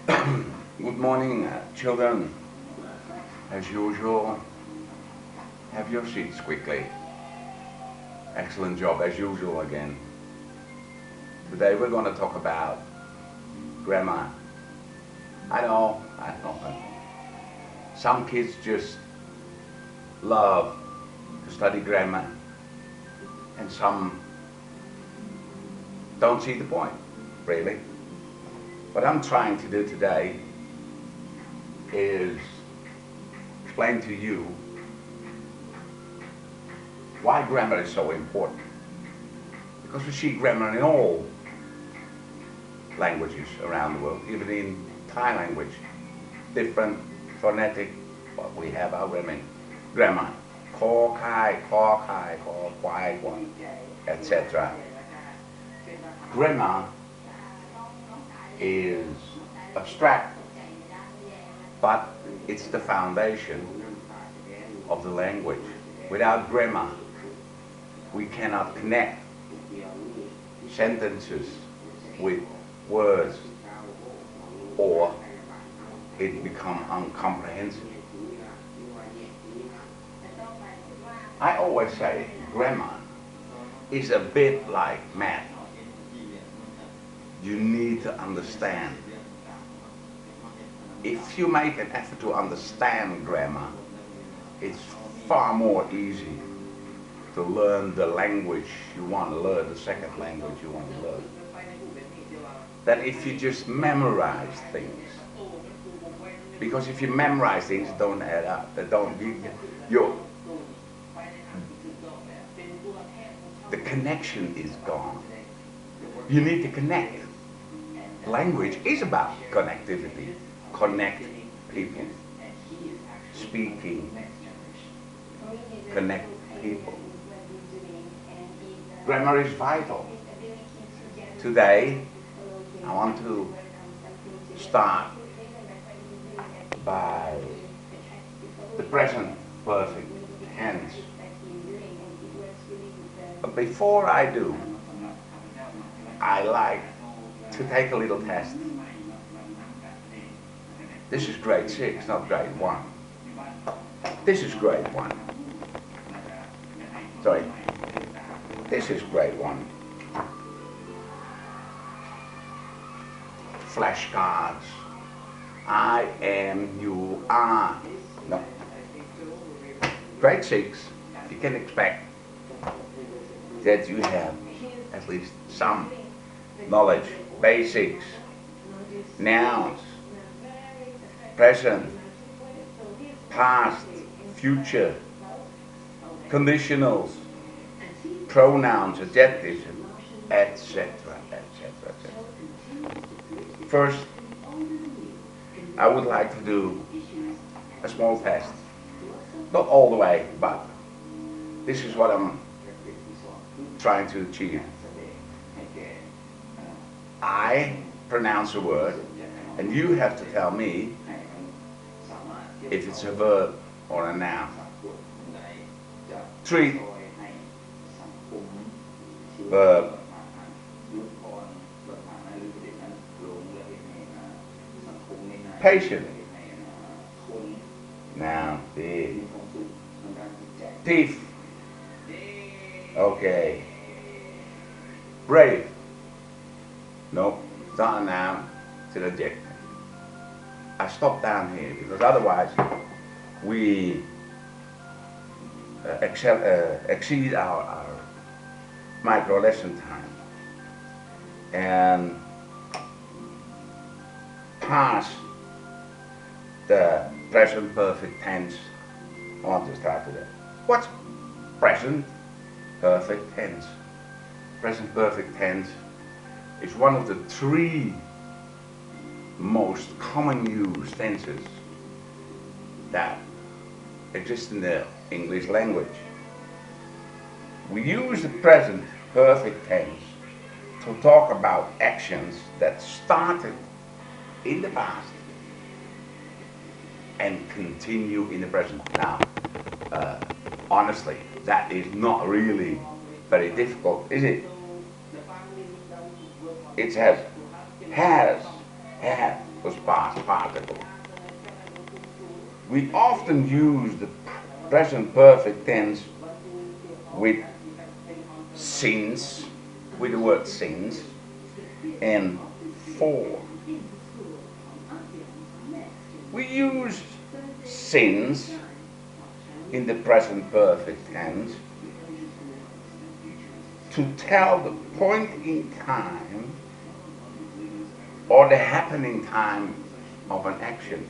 Good morning, children. As usual, have your seats quickly. Excellent job, as usual again. Today we're going to talk about grammar. I know. Some kids just love to study grammar, and some don't see the point, really. What I'm trying to do today is explain to you why grammar is so important. Because we see grammar in all languages around the world, even in Thai language, different phonetic, but we have our grammar, kho, kai, kho, kwai, etc. Grammar is abstract, but it's the foundation of the language. Without grammar, we cannot connect sentences with words, or it becomes incomprehensible. I always say grammar is a bit like math. You need to understand. If you make an effort to understand grammar, it's far more easy to learn the language you want to learn, the second language you want to learn, than if you just memorize things. Because if you memorize things, they don't add up. They don't give you. The connection is gone. You need to connect. Language is about connectivity. Connect people. Speaking. Connect people. Grammar is vital. Today, I want to start by the present perfect tense. But before I do, I like to take a little test. This is grade 6, not grade 1. This is grade 1. Sorry. This is grade 1. Flashcards. I am, you are. No. Grade 6, you can expect that you have at least some knowledge, basics, nouns, present, past, future, conditionals, pronouns, adjectives, etc., etc., etc. First, I would like to do a small test. Not all the way, but this is what I'm trying to achieve. I pronounce a word, and you have to tell me if it's a verb or a noun. Treat, verb. Patient, noun. Thief, okay. Brave, no, it's not a noun, it's an adjective. I stop down here because otherwise we exceed our micro lesson time. And pass the present perfect tense. I want to start with that. What's present perfect tense? Present perfect tense is one of the 3 most common used tenses that exist in the English language. We use the present perfect tense to talk about actions that started in the past and continue in the present. Now, honestly, that is not really very difficult, is it? It says has, had, was past participle. We often use the present perfect tense with since, with the word since, and for. We use since in the present perfect tense to tell the point in time or the happening time of an action.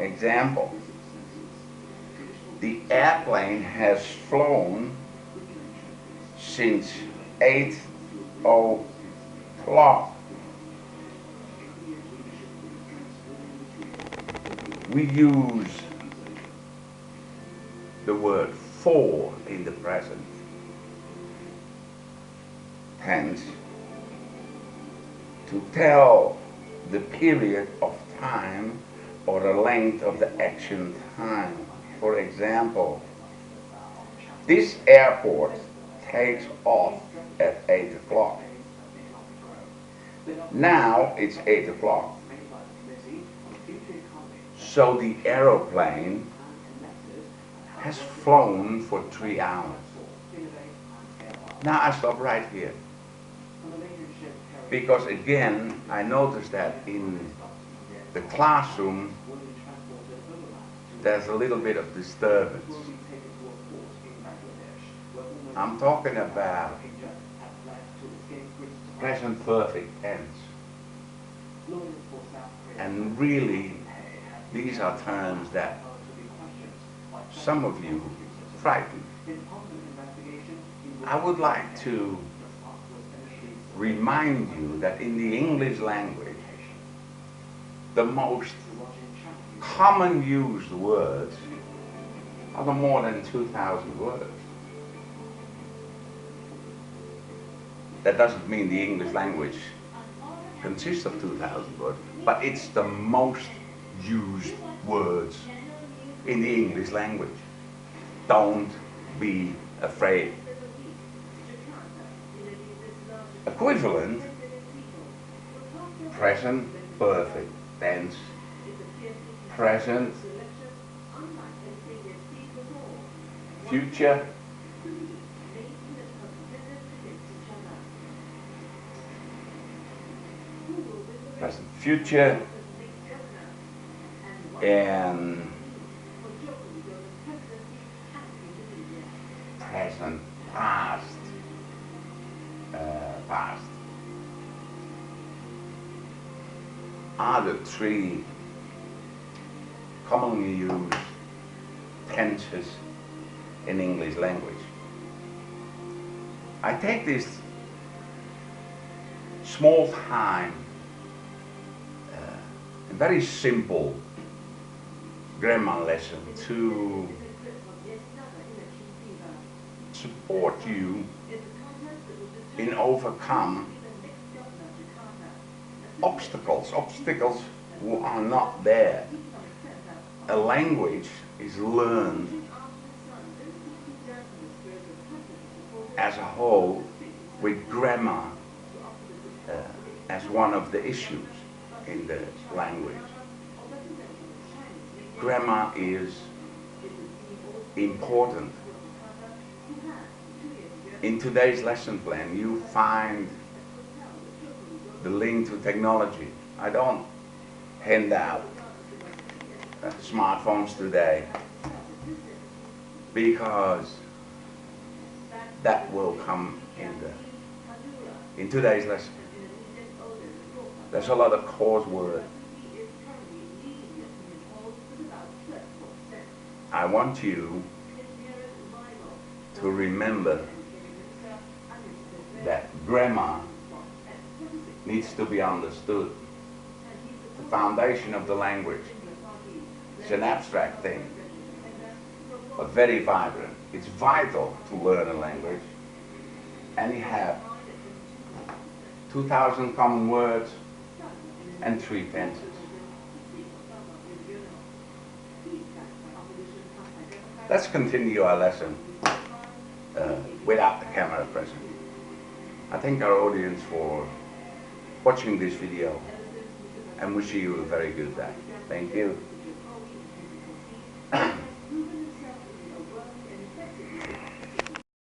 Example, the airplane has flown since 8:00. We use the word for in the present tense to tell the period of time or the length of the action time. For example, this airport takes off at 8:00. Now it's 8:00. So the aeroplane has flown for 3 hours. Now I stop right here. Because again, I noticed that in the classroom there's a little bit of disturbance. I'm talking about present perfect tense. And really, these are terms that some of you frighten. I would like to remind you that in the English language, the most common used words are the more than 2,000 words. That doesn't mean the English language consists of 2,000 words, but it's the most used words in the English language. Don't be afraid. Equivalent, present perfect tense, present, future, present future, and present past. Past are the three commonly used tenses in English language. I take this small time, a very simple grammar lesson to support you in overcome obstacles who are not there. A language is learned as a whole with grammar as one of the issues in the language. Grammar is important. In today's lesson plan, you find the link to technology. I don't hand out smartphones today because that will come in today's lesson. There's a lot of coursework. I want you to remember that grammar needs to be understood. The foundation of the language. It's an abstract thing, but very vibrant. It's vital to learn a language. And you have 2,000 common words and 3 tenses. Let's continue our lesson without the camera present. I thank our audience for watching this video and wish you a very good day. Thank you.